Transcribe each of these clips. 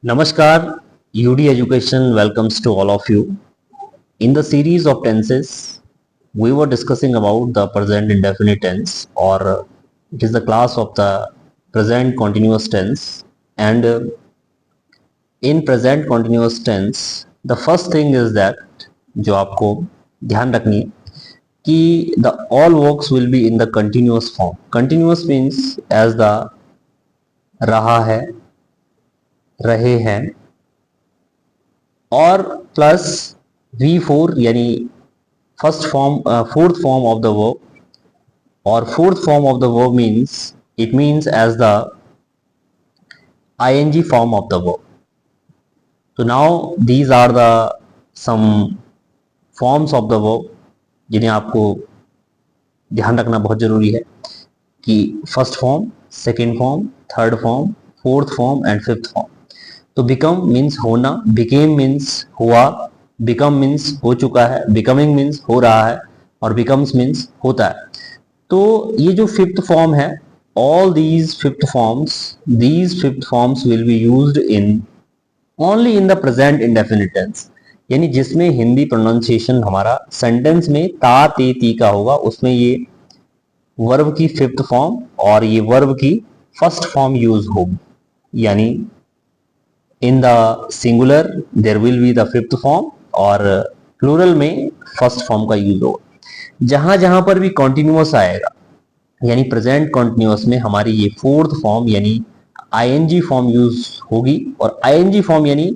Namaskar, UD Education welcomes to all of you. In the series of tenses, we were discussing about the present indefinite tense, or it is the class of the present continuous tense. And in present continuous tense, the first thing is that जो आपको ध्यान रखनी है कि the all works will be in the continuous form. Continuous means as the रहा है, रहे हैं और प्लस V4 यानी first form fourth form of the verb और fourth form of the verb means it means as the ing form of the verb. तो now these are the some forms of the verb जिन्हें आपको ध्यान रखना बहुत जरूरी है कि first form, second form, third form, fourth form and fifth form. तो बिकम मीन्स होना, बिकेम मीन्स हुआ, बिकम मीन्स हो चुका है, बिकमिंग मीन्स हो रहा है और बिकम्स मीन्स होता है. तो ये जो फिफ्थ फॉर्म है, all these fifth forms will be used in only in the present indefinite tense. यानी जिसमें हिंदी प्रोनाउंसिएशन हमारा सेंटेंस में ता ते ती का होगा, उसमें ये वर्ब की फिफ्थ फॉर्म और ये वर्ब की फर्स्ट फॉर्म यूज होगी. यानी in the singular there will be the fifth form और प्लूरल में फर्स्ट फॉर्म का यूज होगा. जहां जहां पर भी कॉन्टिन्यूअस आएगा यानी प्रेजेंट कॉन्टिन्यूअस में हमारी ये फोर्थ फॉर्म यानी आईएनजी फॉर्म यूज होगी. और आईएनजी फॉर्म यानी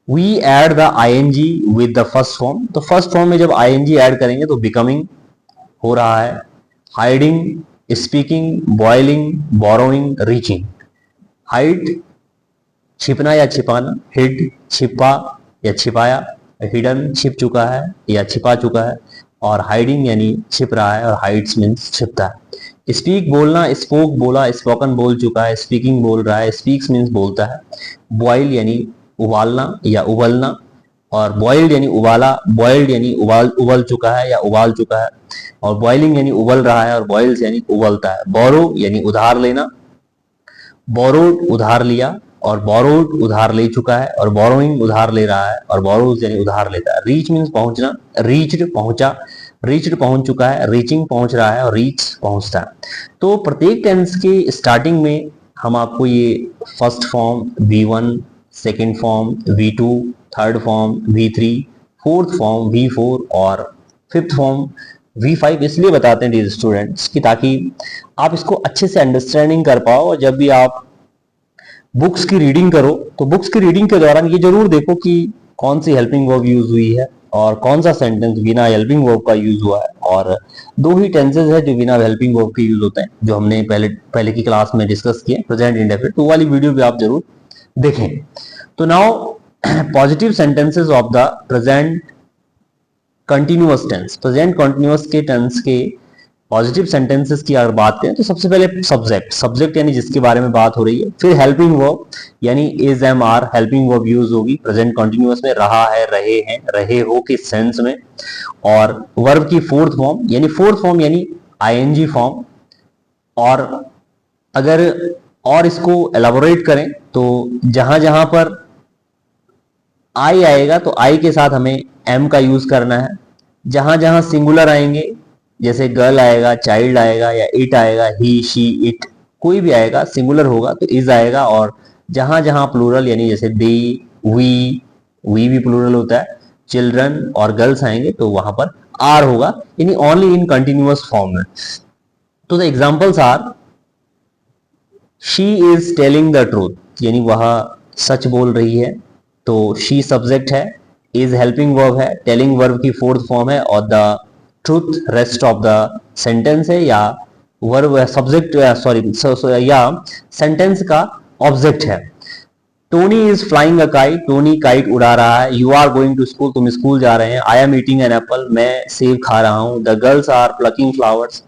we add the I N G with the first form. तो फर्स्ट फॉर्म में जब आईएनजी ऐड करेंगे तो बिकमिंग हो रहा है, hiding, speaking, boiling, borrowing, reaching. Hide छिपना या छिपाना, हिड छिपा या छिपाया, हिडन छिप चुका है या छिपा चुका है और हाइडिंग यानी छिप रहा है और हाइड्स मीन्स छिपता है. स्पीक बोलना, स्पोक बोला, स्पोकन बोल चुका है, स्पीकिंग बोल रहा है, स्पीक्स मीन्स बोलता है. बॉइल यानी उबालना या उबलना और बॉइल्ड यानी उबाला, बॉइल्ड यानी उबल चुका है या उबाल चुका है और बॉइलिंग यानी उबल रहा है और बॉइल्स यानी उबलता है. बोरो यानी उधार लेना, बोरोड उधार लिया और बोरोड उधार ले चुका है और बोरोइंग उधार ले रहा है और बोरोज यानी उधार लेता है. रीच मीन्स पहुंचना, रीच्ड पहुंचा, रीच्ड पहुंच चुका है, रीचिंग पहुंच रहा है और रीच पहुंचता है. तो प्रत्येक टेंस के स्टार्टिंग में हम आपको ये first form V1, second form V2, third form V3, fourth form V4 और फिफ्थ फॉर्म V5 इसलिए बताते हैं डियर स्टूडेंट्स कि ताकि आप इसको अच्छे से अंडरस्टैंडिंग कर पाओ. और जब भी आप बुक्स की रीडिंग करो तो बुक्स की रीडिंग के दौरान ये जरूर देखो कि कौन सी हेल्पिंग वर्ब यूज हुई है और कौन सा सेंटेंस बिना हेल्पिंग वर्ब का यूज हुआ है. और दो ही टेंसेस है जो बिना हेल्पिंग वर्ब के यूज होते हैं, जो हमने पहले की क्लास में डिस्कस किए, प्रेजेंट इंडेफिनिट. तो वाली वीडियो भी आप जरूर देखें. तो now positive sentences of the present continuous tense. Present continuous के टेंस के पॉजिटिव सेंटेंसेस की अगर बात करें तो सबसे पहले सब्जेक्ट यानी जिसके बारे में बात हो रही है. फिर हेल्पिंग वर्ब यानी is, am, are helping verb use होगी प्रेजेंट कंटिन्यूअस में, रहा है, रहे हैं, रहे हो के सेंस में. और वर्ब की फोर्थ फॉर्म यानी आईएनजी फॉर्म. और अगर और इसको एलाबोरेट करें तो जहां जहां पर आई आएगा तो आई के साथ हमें एम का यूज करना है. जहां जहां सिंगुलर आएंगे जैसे गर्ल आएगा, चाइल्ड आएगा या इट आएगा, ही, शी, इट, कोई भी आएगा सिंगुलर होगा तो इज आएगा. और जहां जहां प्लूरल यानी जैसे दे, वी भी प्लूरल होता है, चिल्ड्रन और गर्ल्स आएंगे तो वहां पर आर होगा, यानी ओनली इन कंटिन्यूअस फॉर्म में. तो the examples are she is telling the truth यानी वह सच बोल रही है, तो शी सब्जेक्ट है, इज हेल्पिंग वर्ब है, टेलिंग वर्ब की फोर्थ फॉर्म है और the truth rest of the sentence है या वर्ब सब्जेक्ट या सेंटेंस का ऑब्जेक्ट है. Tony is flying a kite, Tony kite उड़ा रहा है. You are going to school, तुम स्कूल जा रहे हैं. I am eating an apple, मैं सेब खा रहा हूं. The girls are plucking flowers,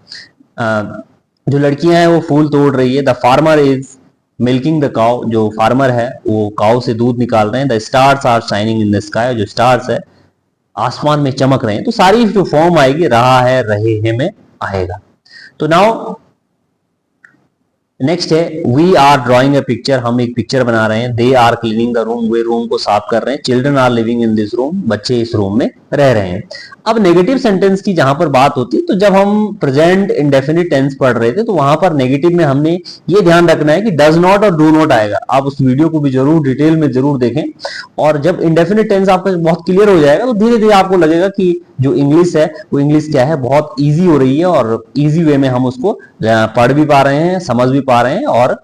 जो लड़कियां हैं वो फूल तोड़ रही है. The farmer is milking the cow, जो फार्मर है वो काउ से दूध निकाल रहे हैं. The stars are shining in the sky, जो स्टार्स है आसमान में चमक रहे हैं. तो सारी जो फॉर्म आएगी रहा है, रहे हैं में आएगा. तो नाउ नेक्स्ट है we are drawing a picture, हम एक पिक्चर बना रहे हैं। They are cleaning the room, वे रूम को साफ कर रहे हैं। Children are living in this room, बच्चे इस रूम में रह रहे हैं। अब नेगेटिव सेंटेंस की जहां पर बात होती है, तो जब हम प्रेजेंट इंडेफिनिट टेंस पढ़ रहे थे तो वहां पर नेगेटिव में हमने ये ध्यान रखना है कि डज नॉट और डू नॉट आएगा। आप उस वीडियो को भी जरूर डिटेल में जरूर देखें, और जब इंडेफिनिट टेंस आपका बहुत क्लियर हो जाएगा तो धीरे धीरे आपको लगेगा कि जो इंग्लिश है वो इंग्लिश क्या है, बहुत ईजी हो रही है और ईजी वे में हम उसको पढ़ भी पा रहे हैं, समझ भी पा रहे हैं और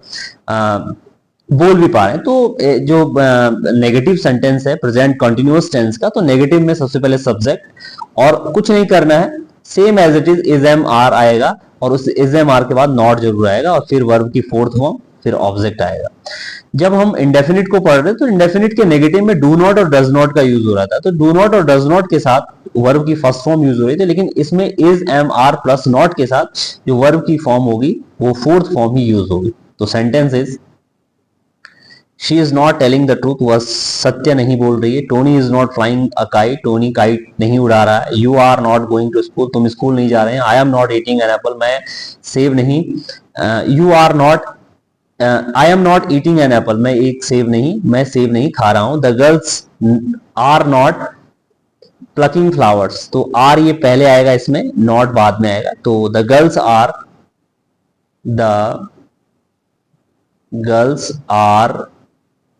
बोल भी पा रहे हैं। तो जो नेगेटिव सेंटेंस है प्रेजेंट कंटिन्यूअस टेंस का, तो नेगेटिव में सबसे पहले सब्जेक्ट और कुछ नहीं करना है, same as it is am are आएगा और उस इज एम आर के बाद नॉट जरूर आएगा और फिर वर्ब की फोर्थ फॉर्म, फिर ऑब्जेक्ट आएगा। जब हम इंडेफिनिट को पढ़ रहे हैं तो इंडेफिनिट के नेगेटिव में डू नॉट और डज नॉट का यूज हो रहा था, तो डू नॉट और डज नॉट के साथ वर्ब की फर्स्ट फॉर्म यूज हो रही थी, लेकिन इसमें is am are plus not के साथ जो वर्ब की फॉर्म होगी वो फोर्थ फॉर्म ही यूज होगी। तो sentence is she is not telling the truth, वह सत्य नहीं बोल रही है। Tony is not flying a kite, Tony kite नहीं उड़ा रहा है। You are not going to school, तुम स्कूल नहीं जा रहे हैं। I am not eating an apple, मैं सेब नहीं, you are not, I am not eating an apple, मैं एक सेब नहीं, मैं सेब नहीं खा रहा हूं। The girls are not plucking flowers, तो आर ये पहले आएगा इसमें, नॉट बाद में आएगा। तो द गर्ल्स आर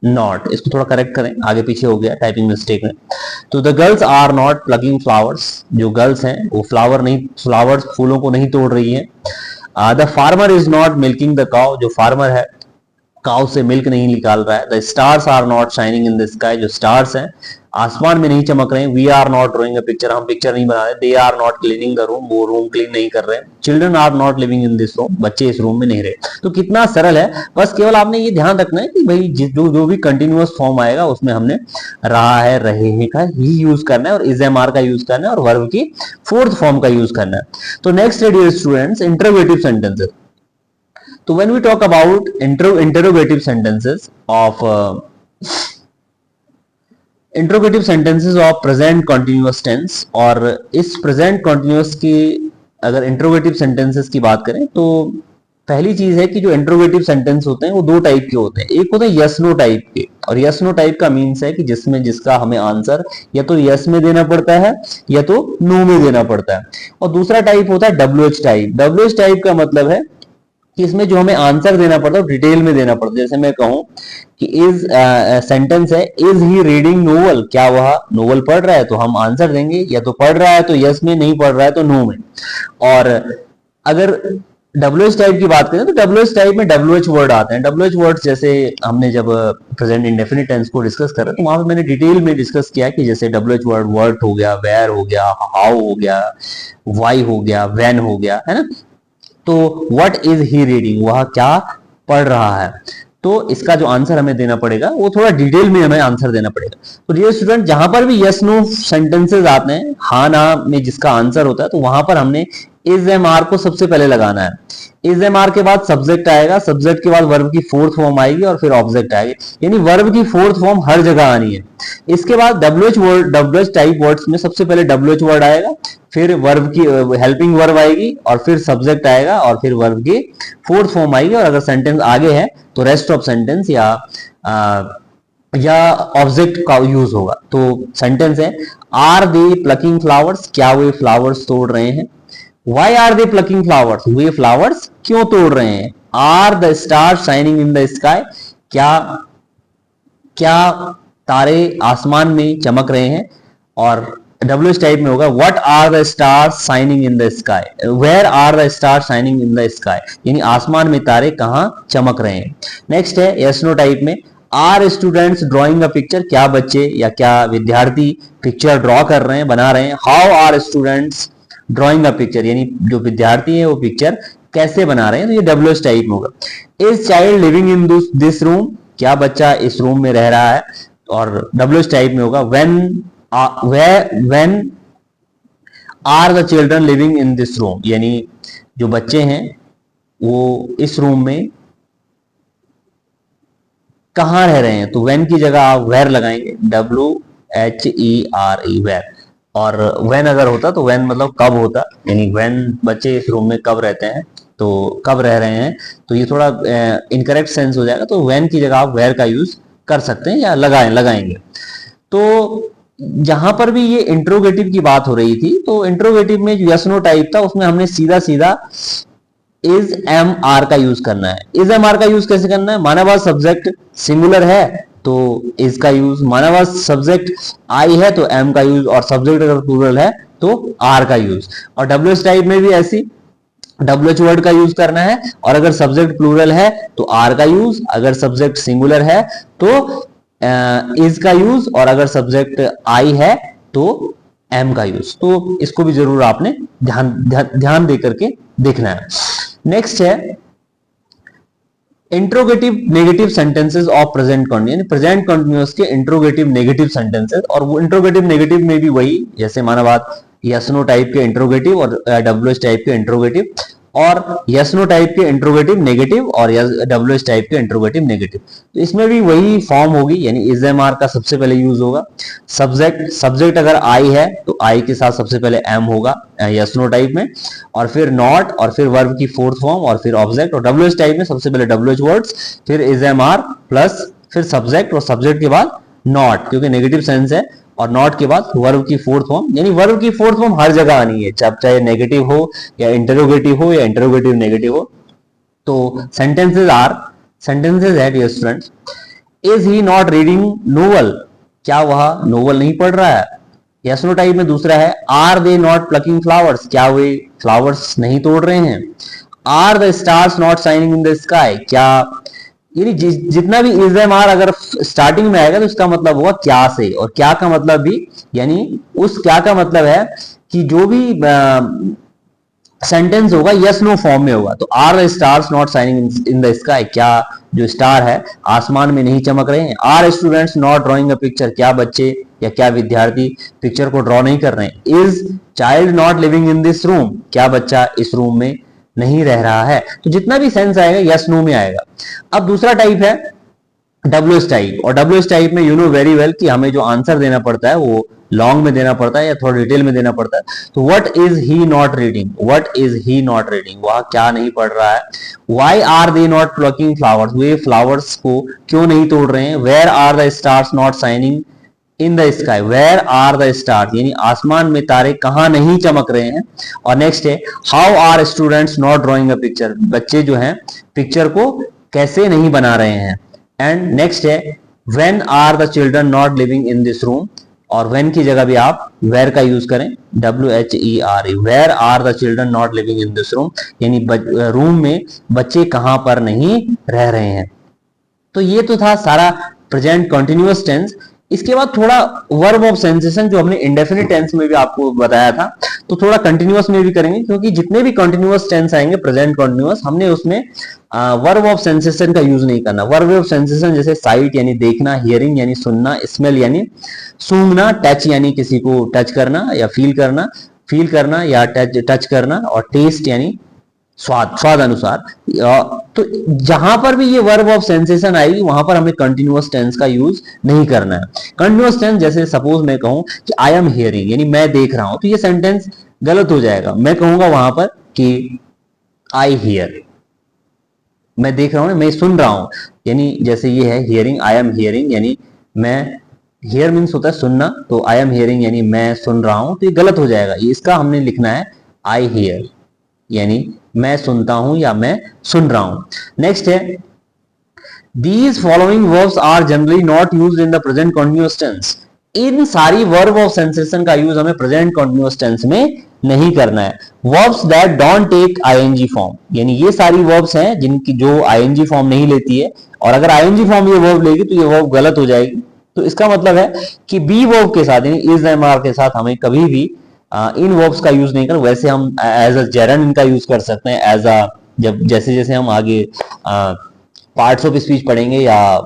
नॉट, इसको थोड़ा करेक्ट करें, आगे पीछे हो गया टाइपिंग मिस्टेक में। तो the girls are not plucking flowers, जो गर्ल्स हैं वो फ्लावर्स फूलों को नहीं तोड़ रही है। The farmer is not milking the cow, जो फार्मर है काउ से मिल्क नहीं निकाल रहा है। The stars are not shining in the sky, जो स्टार्स हैं आसमान में नहीं चमक रहे हैं। We are not drawing a picture, हम पिक्चर नहीं बना रहे। They are not cleaning the room, वो रूम क्लीन नहीं कर रहे हैं। Children are not living in this room, बच्चे इस रूम में नहीं रहे। तो कितना सरल है, बस केवल आपने ये ध्यान रखना है कि भाई जो भी कंटिन्यूअस फॉर्म आएगा उसमें हमने रहा है, रहे हैं का ही यूज करना है और इज एम आर का यूज करना है और वर्ब की फोर्थ फॉर्म का यूज करना है। तो नेक्स्ट है डियर स्टूडेंट्स इंटरोगेटिव सेंटेंसेस। तो when we talk about interrogative sentences of interrogative sentences of present continuous tense, और इस प्रेजेंट कंटिन्यूअस की अगर इंट्रोगेटिव सेंटेंसेस की बात करें तो पहली चीज है कि जो इंट्रोगेटिव सेंटेंस होते हैं वो दो टाइप के होते हैं। एक होते हैं यस नो टाइप के, और यस नो टाइप का मीन्स है कि जिसका हमें आंसर या तो यस में देना पड़ता है या तो नो में देना पड़ता है। और दूसरा टाइप होता है डब्ल्यूएच टाइप। डब्ल्यूएच टाइप का मतलब है कि इसमें जो हमें आंसर देना पड़ता है डिटेल में देना पड़ता है। जैसे मैं कहूं कि इज सेंटेंस है इज ही रीडिंग नोवेल, क्या वह नोवेल पढ़ रहा है, तो हम आंसर देंगे या तो पढ़ रहा है तो यस में, नहीं पढ़ रहा है तो नो में। और अगर डब्ल्यूएच टाइप की बात करें तो डब्ल्यूएच टाइप में डब्ल्यूएच वर्ड आते हैं। डब्ल्यूएच वर्ड जैसे हमने जब प्रेजेंट इंडेफिनिट टेंस को डिस्कस कर रहे तो वहां पे मैंने डिटेल में डिस्कस किया कि जैसे डब्ल्यूएच वर्ड वर्ट हो गया, वेयर हो गया, हाउ हो गया, वाई हो गया, व्हेन हो गया, है ना। तो व्हाट इज ही रीडिंग, वह क्या पढ़ रहा है। तो इसका जो आंसर हमें देना पड़ेगा वो थोड़ा डिटेल में हमें आंसर देना पड़ेगा। तो डियर स्टूडेंट जहां पर भी यस नो सेंटेंसेस आते हैं, हाँ ना में जिसका आंसर होता है, तो वहां पर हमने इज एम आर को सबसे पहले लगाना है। इज एम आर के बाद सब्जेक्ट आएगा, सब्जेक्ट के बाद वर्ब की फोर्थ फॉर्म आएगी और फिर ऑब्जेक्ट आएगी, यानी वर्ब की फोर्थ फॉर्म हर जगह आनी है। इसके बाद डब्ल्यूएच टाइप वर्ड्स में सबसे पहले डब्ल्यूएच वर्ड आएगा, फिर वर्ब की हेल्पिंग वर्ब आएगी और फिर सब्जेक्ट आएगा और फिर वर्ब की फोर्थ फॉर्म आएगी। और अगर सेंटेंस आगे है तो रेस्ट ऑफ सेंटेंस या ऑब्जेक्ट का यूज होगा। तो सेंटेंस है आर दे प्लकिंग फ्लावर्स, क्या वे फ्लावर्स तोड़ रहे हैं। Why are they plucking flowers, वे फ्लावर्स क्यों तोड़ रहे हैं। Are the star shining in the sky, क्या तारे आसमान में चमक रहे हैं। और डब्ल्यू टाइप में होगा what are the stars shining in the sky, where are the star shining in the sky, यानी आसमान में तारे कहां चमक रहे हैं। नेक्स्ट है यस नो टाइप में are students drawing a picture, क्या बच्चे या क्या विद्यार्थी पिक्चर ड्रॉ कर रहे हैं, बना रहे हैं। How are students drawing a picture, यानी जो विद्यार्थी है वो पिक्चर कैसे बना रहे हैं, तो ये डब्ल्यू टाइप में होगा। Is child living in this room, क्या बच्चा इस रूम में रह रहा है, और डब्ल्यू टाइप में होगा when are the children living in this room, यानी जो बच्चे हैं वो इस रूम में कहां रह रहे हैं। तो व्हेन की जगह आप वेयर लगाएंगे, WHERE वेयर। और व्हेन अगर होता तो व्हेन मतलब कब होता, यानी व्हेन बच्चे इस रूम में कब रहते हैं, तो कब रह रहे हैं, तो ये थोड़ा इनकरेक्ट सेंस हो जाएगा, तो व्हेन की जगह आप वेयर का यूज कर सकते हैं या लगाएंगे। तो जहां पर भी ये इंट्रोगेटिव की बात हो रही थी, तो इंट्रोगेटिव में जो यस नो टाइप था उसमें हमने सीधा सीधा इज एम आर का यूज करना है। इज एम आर का यूज कैसे करना है, माना हुआ सब्जेक्ट सिंगुलर है तो इज का यूज, माना हुआ सब्जेक्ट आई है तो एम का यूज, और सब्जेक्ट अगर प्लूरल है तो आर का यूज। और डब्ल्यूएच टाइप में भी ऐसी डब्ल्यूएच वर्ड का यूज करना है, और अगर सब्जेक्ट प्लूरल है तो आर का यूज, अगर सब्जेक्ट सिंगुलर है तो इज का यूज, और अगर सब्जेक्ट आई है तो एम का यूज। तो इसको भी जरूर आपने ध्यान दे करके देखना है। नेक्स्ट है interrogative negative sentences of present continuous, present continuous के इंट्रोगेटिव नेगेटिव सेंटेंसेस। और वो इंट्रोगेटिव नेगेटिव में भी वही, जैसे माना बात यस नो टाइप के इंट्रोगेटिव और डब्ल्यूएच टाइप के इंट्रोगेटिव, और यस नो टाइप के इंट्रोगेटिव नेगेटिव और डब्ल्यूएच टाइप के इंट्रोगेटिव नेगेटिव। तो इसमें भी वही फॉर्म होगी, यानी इज एम आर का सबसे पहले यूज होगा। सब्जेक्ट अगर आई है तो आई के साथ सबसे पहले एम होगा यस नो टाइप में, और फिर नॉट, और फिर वर्ब की फोर्थ फॉर्म, और फिर ऑब्जेक्ट। और डब्ल्यूएच टाइप में सबसे पहले डब्ल्यूएच वर्ड्स, फिर इज एम आर प्लस फिर सब्जेक्ट, और सब्जेक्ट के बाद नॉट क्योंकि नेगेटिव सेंस है, और नॉट के बाद वर्ब की फोर्थ फॉर्म। यानी वर्ब की फोर्थ फॉर्म हर जगह आनी है, चाहे नेगेटिव हो या इंटरोगेटिव हो या इंटरोगेटिव नेगेटिव हो। तो सेंटेंसेज है dear students, is he not reading novel, क्या वह नोवेल नहीं पढ़ रहा है। यस नो टाइप में दूसरा है are they not plucking flowers, क्या वे फ्लावर्स नहीं तोड़ रहे हैं। Are the stars not shining in the sky, क्या, यानी जितना भी इज एम आर अगर स्टार्टिंग में आएगा तो इसका मतलब होगा क्या से, और क्या का मतलब भी, यानी उस क्या का मतलब है कि जो भी सेंटेंस होगा यस नो फॉर्म में होगा। तो are the stars not shining in the sky, क्या जो स्टार है आसमान में नहीं चमक रहे हैं। Are students not drawing a picture, क्या बच्चे या क्या विद्यार्थी पिक्चर को ड्रॉ नहीं कर रहे हैं। Is child not living in this room, क्या बच्चा इस रूम में नहीं रह रहा है। तो जितना भी सेंस आएगा यस नो में आएगा। अब दूसरा टाइप है डब्ल्यूएच टाइप, और डब्ल्यूएच टाइप में यू नो वेरी वेल कि हमें जो आंसर देना पड़ता है वो लॉन्ग में देना पड़ता है या थोड़ा डिटेल में देना पड़ता है। तो what is he not reading, what is he not reading, वह क्या नहीं पढ़ रहा है। Why are they not plucking flowers, वे फ्लावर्स को क्यों नहीं तोड़ रहे हैं। Where are the stars not shining in the sky, where are the stars, यानी आसमान में तारे कहां नहीं चमक रहे हैं। और नेक्स्ट है how are students not drawing a picture, बच्चे जो हैं पिक्चर को कैसे नहीं बना रहे हैं। एंड नेक्स्ट है when are the children not living in this room, और व्हेन की जगह भी आप वेयर का यूज करें, WHERE, where are the children not living in this room, यानी रूम में बच्चे कहां पर नहीं रह रहे हैं। तो ये तो था सारा प्रेजेंट कंटिन्यूअस टेंस। इसके बाद थोड़ा वर्ब ऑफ सेंसेशन जो हमने इंडेफिनिट टेंस में भी आपको बताया था, तो थोड़ा कंटिन्यूअस में भी करेंगे, क्योंकि जितने भी कंटिन्यूअस टेंस आएंगे प्रेजेंट कंटिन्यूअस, हमने उसमें वर्ब ऑफ सेंसेशन का यूज नहीं करना। वर्ब ऑफ सेंसेशन जैसे साइट यानी देखना, हियरिंग यानी सुनना, स्मेल यानी सूंघना, टच यानी किसी को टच करना या फील करना या टच करना, और टेस्ट यानी स्वाद अनुसार। तो जहां पर भी ये वर्ब ऑफ सेंसेशन आएगी वहां पर हमें कंटिन्यूअस टेंस का यूज नहीं करना है। कंटिन्यूअस टेंस जैसे सपोज मैं कहूं कि आई एम हियरिंग, यानी मैं देख रहा हूं, तो ये सेंटेंस गलत हो जाएगा। मैं कहूंगा वहां पर कि आई हियर, मैं देख रहा हूं, मैं सुन रहा हूं, यानी जैसे ये है हियरिंग, आई एम हियरिंग, यानी मैं, हियर मीन्स होता है सुनना, तो आई एम हियरिंग यानी मैं सुन रहा हूं, तो ये गलत हो जाएगा। इसका हमने लिखना है आई हियर, यानी मैं सुनता हूं या मैं सुन रहा हूं। नेक्स्ट है these following verbs are generally not used in the present continuous tense, इन सारी वर्ब ऑफ सेंसेशन का यूज हमें प्रेजेंट कंटीन्यूअस टेंस में नहीं करना है। Verbs that don't take ING form, यानी ये सारी वर्ब्स हैं जिनकी जो आईएनजी फॉर्म नहीं लेती है, और अगर आईएनजी फॉर्म ये वर्ब लेगी तो ये वर्ब गलत हो जाएगी। तो इसका मतलब है कि बी वर्ब के साथ यानी इज एम आर के साथ हमें कभी भी इन वर्ब्स का यूज नहीं कर। वैसे हम एज अ जेरंड इनका यूज कर सकते हैं, एज अ जब जैसे जैसे हम आगे पार्ट्स ऑफ स्पीच पढ़ेंगे या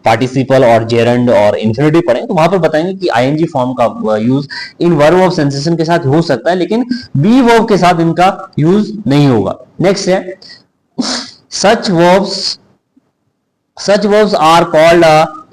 पार्टिसिपल और जेरंड और इंफिनिटिव पढ़ेंगे तो वहां पर बताएंगे कि आईएनजी फॉर्म का use in verb of sensation के साथ हो सकता है, लेकिन बी वर्ब के साथ इनका यूज नहीं होगा। नेक्स्ट है सच verbs are called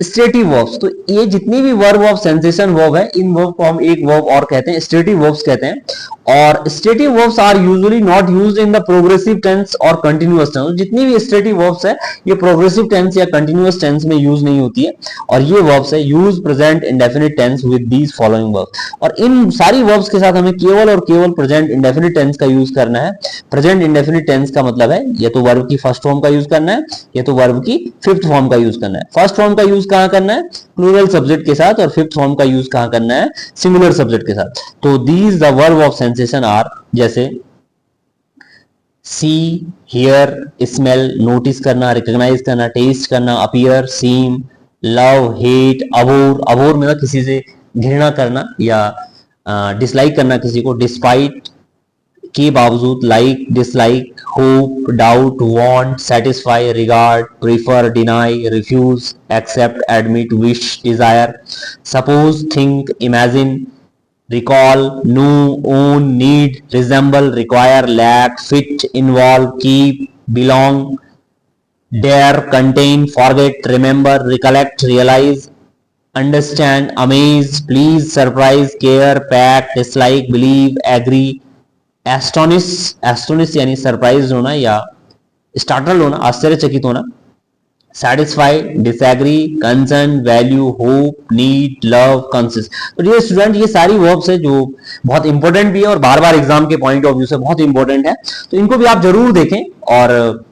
stative verbs, तो ये जितनी भी वर्ब ऑफ सेंसेशन वर्ब है, इन वर्ब को हम एक वर्ब और कहते हैं, स्टेटिव वर्ब्स कहते हैं। और stative verbs are usually not used in the progressive tense और कंटिन्यूअस टेंस। जितनी भी स्टेटिव वर्ब्स है ये प्रोग्रेसिव टेंस या कंटिन्यूअस टेंस में यूज नहीं होती है। और ये वर्ब्स है use present indefinite tense with these following verbs. और इन सारी वर्ब्स के साथ हमें केवल और केवल प्रेजेंट इंडेफिनिट टेंस का यूज करना है। प्रेजेंट इंडेफिनिट टेंस का मतलब है या तो वर्ब की फर्स्ट फॉर्म का यूज करना है या तो वर्ब की फिफ्थ फॉर्म का यूज करना है। फर्स्ट फॉर्म का यूज कहां करना है? प्लूरल सब्जेक्ट के साथ, और फिफ्थ फॉर्म का यूज कहां करना है? सिंगुलर सब्जेक्ट के साथ। तो these the verb of sensation are, जैसे सी, हियर, स्मेल, नोटिस करना, रिकॉग्नाइज करना, टेस्ट करना, appear, seem, love, hate, abhor, abhor मतलब किसी से घृणा करना या डिसलाइक करना किसी को, डिस्पाइट के बावजूद, like, dislike, hope, doubt, want, satisfy, regard, prefer, deny, refuse, accept, admit, wish, desire, suppose, think, imagine, recall, know, own, need, resemble, require, lack, fit, involve, keep, belong, dare, contain, forget, remember, recollect, realize, understand, amaze, please, surprise, care, pack, dislike, believe, agree, astonish, astonish यानी surprise होना या startle होना, आश्चर्यचकित होना, satisfy, disagree, concern, value, hope, need, love, consist। तो ये student ये सारी वर्ब्स है जो बहुत इंपॉर्टेंट भी है और बार बार एग्जाम के पॉइंट ऑफ व्यू से बहुत इंपॉर्टेंट है, तो इनको भी आप जरूर देखें। और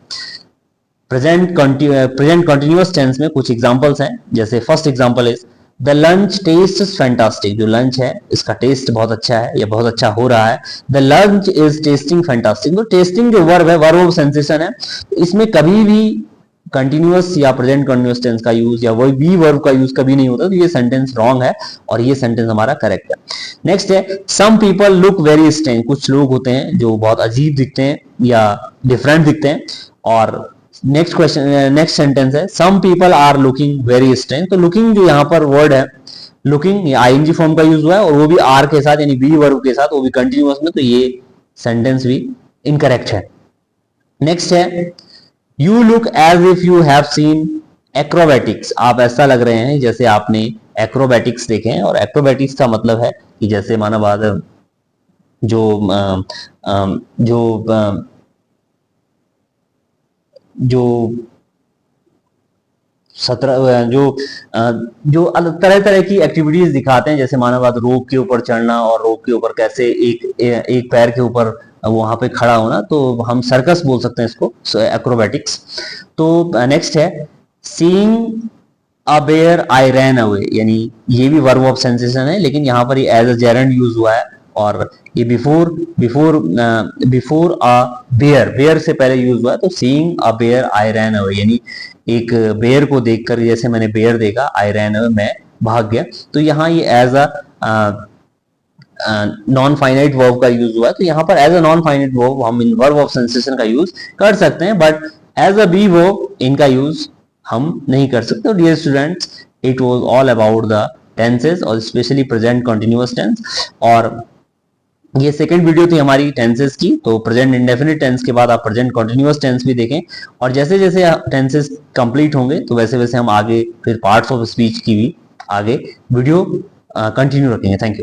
प्रेजेंट कंटिन्यूअस टेंस में कुछ एग्जांपल्स हैं, जैसे first example is the lunch taste fantastic. जो लंच है इसका टेस्ट बहुत अच्छा है या बहुत अच्छा हो रहा है। The lunch is testing fantastic. तो टेस्टिंग जो वर्ब है, वर्ब ऑफ सेंसेशन है, इसमें कभी भी कंटिन्यूअस या प्रेजेंट कंटिन्यूअस टेंस का यूज या वही बी वर्ब का यूज कभी नहीं होता। तो ये सेंटेंस रॉन्ग है और ये सेंटेंस हमारा करेक्ट है। नेक्स्ट है some people look very strange. कुछ लोग होते हैं जो बहुत अजीब दिखते हैं या डिफरेंट दिखते हैं। और नेक्स्ट क्वेश्चन, नेक्स्ट सेंटेंस है some people are looking very strange. तो लुकिंग जो यहाँ पर वर्ड है, लुकिंग आईएनजी फॉर्म का यूज हुआ है और वो भी आर के साथ यानी बी वर्ब के साथ, वो भी कंटिन्यूअस में, तो ये सेंटेंस भी इनकरेक्ट है। नेक्स्ट है you look as if you have seen acrobatics. आप ऐसा लग रहे हैं जैसे आपने एक्रोबैटिक्स देखे हैं। और एक्रोबैटिक्स का मतलब है कि जैसे माना बात जो जो जो तरह तरह की एक्टिविटीज दिखाते हैं, जैसे माना बात रोप के ऊपर चढ़ना और रोप के ऊपर कैसे एक पैर के ऊपर वहां पे खड़ा होना, तो हम सर्कस बोल सकते हैं इसको, एक्रोबैटिक्स। तो नेक्स्ट है seeing a bear I ran away. यानी ये भी वर्ब ऑफ सेंसेशन है, लेकिन यहाँ पर ये एज अ जेरेंड यूज हुआ है और ये बिफोर अ बेयर, बेयर से पहले यूज हुआ है। तो seeing a bear I ran away यानी एक बेयर को देखकर, जैसे मैंने बेयर देखा, आई रैन अवे मैं भाग गया। तो यहाँ ये as a non finite verb का यूज हुआ है। तो यहाँ पर as a non finite verb हम इन वर्ब ऑफ सेंसेशन का यूज कर सकते हैं, but as a be verb इनका यूज हम नहीं कर सकते। Dear students, it was all about the tenses और स्पेशली प्रेजेंट कंटिन्यूअस टेंस। और ये सेकंड वीडियो थी हमारी टेंसेस की। तो प्रेजेंट इंडेफिनिट टेंस के बाद आप प्रेजेंट कंटिन्यूअस टेंस भी देखें, और जैसे जैसे टेंसेस कंप्लीट होंगे तो वैसे वैसे हम आगे फिर पार्ट्स ऑफ स्पीच की भी आगे वीडियो कंटिन्यू रखेंगे। Thank you.